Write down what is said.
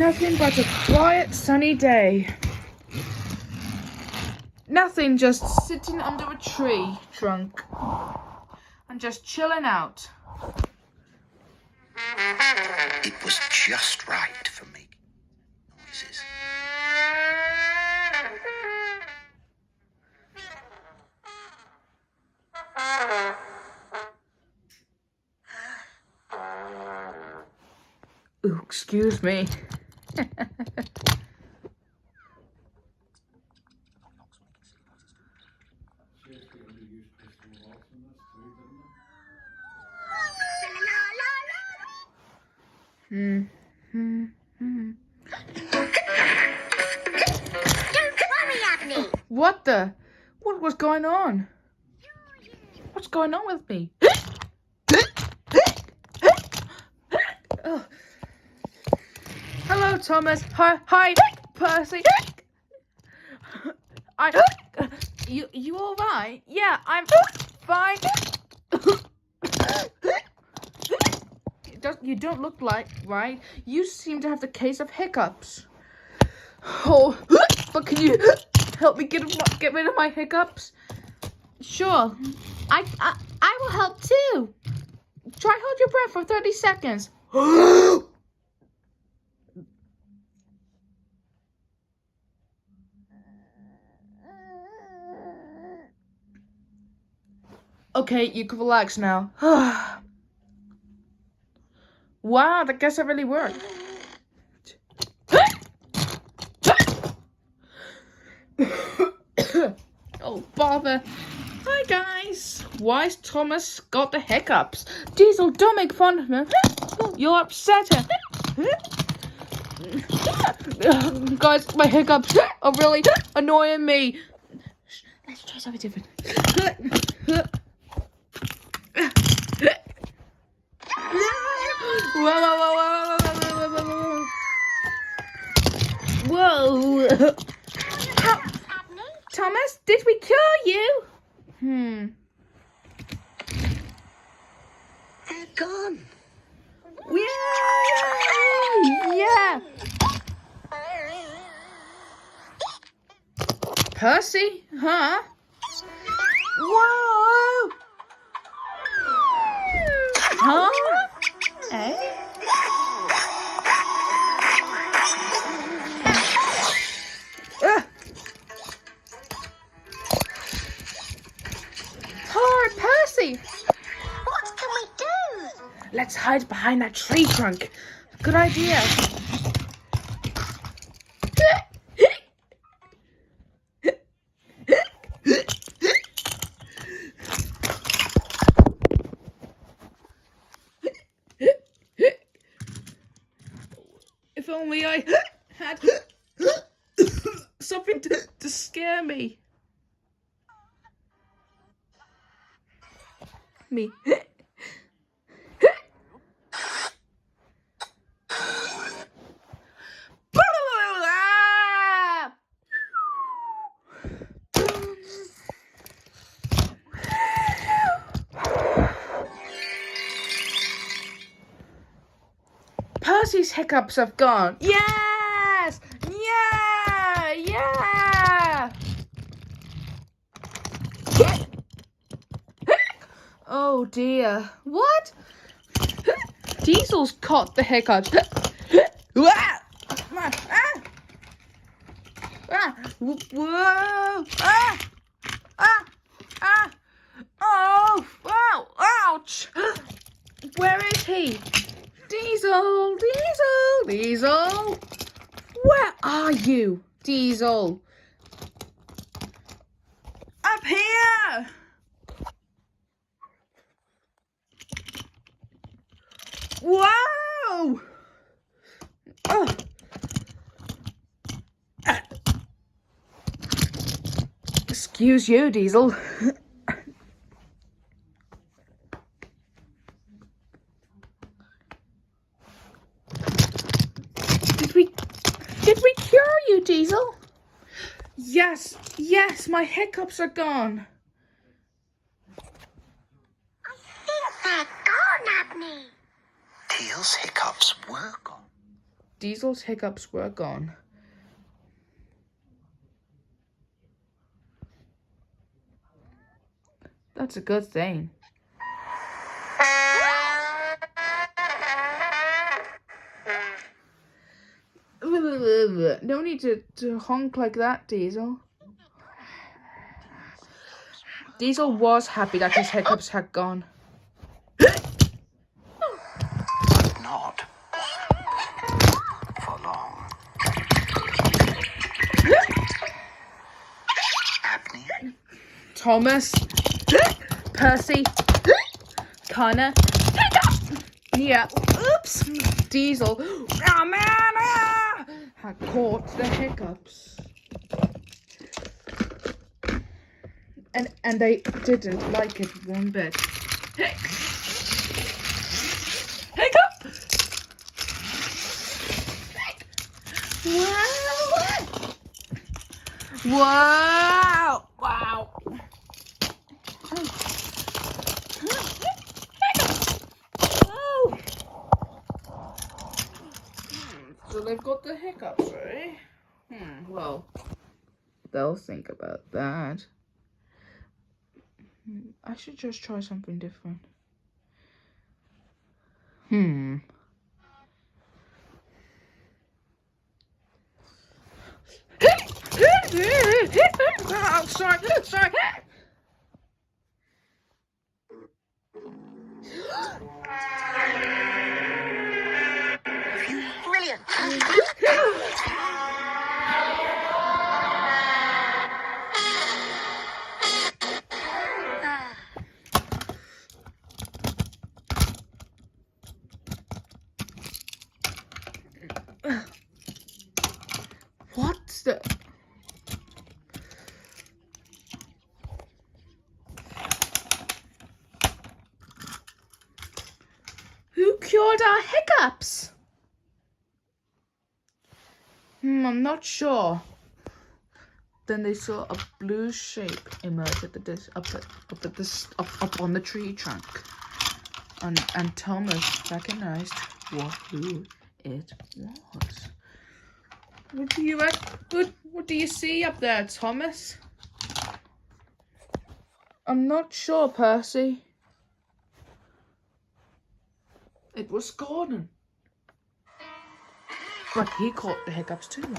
Nothing but a quiet, sunny day. Nothing, just sitting under a tree trunk and just chilling out. It was just right for making noises. Ooh, excuse me. Don't worry, Abney. What was going on? What's going on with me? Oh. Hello, Thomas. Hi, Percy. You all right? Yeah, I'm fine. You don't look like right. You seem to have the case of hiccups. Oh, but can you help me get rid of my hiccups? Sure. I will help too. Try hold your breath for 30 seconds. Okay, you can relax now. Wow, I guess that really worked. Oh, bother. Hi, guys. Why's Thomas got the hiccups? Diesel, don't make fun of him. You'll upset him. Guys, my hiccups are really annoying me. Let's try something different. Whoa. Thomas, did we cure you? They're gone. Yeah. Percy? Huh? Whoa. Huh? Eh? Hard, Percy. What can we do? Let's hide behind that tree trunk. Good idea. If only I had something to scare me. Me. Percy's hiccups have gone. Yes! Yeah! Yeah! Oh dear. What? Diesel's caught the hiccups. Whoa! Oh! Wow! Ouch! Where is he? Diesel! Diesel! Diesel! Where are you, Diesel? Up here! Whoa! Oh. Excuse you, Diesel. Did we cure you, Diesel? Yes, my hiccups are gone. I think they're gone, Abney. Teal's hiccups were gone. Diesel's hiccups were gone. That's a good thing. No need to honk like that, Diesel. Diesel was happy that his hiccups had gone. Not for long. Abney? Thomas, Percy, Connor, yeah, oops, Diesel, oh man, had caught the hiccups. And they didn't like it one bit. Hiccup! Wow! Wow! Oh. So they've got the hiccups, right? Well, they'll think about that. I should just try something different. Oh, sorry. Brilliant. What's the... Who cured our hiccups? I'm not sure. Then they saw a blue shape emerge at the up on the tree trunk, and Thomas recognized who it was. What do you see up there, Thomas? I'm not sure, Percy. It was Gordon. But he caught the hiccups too.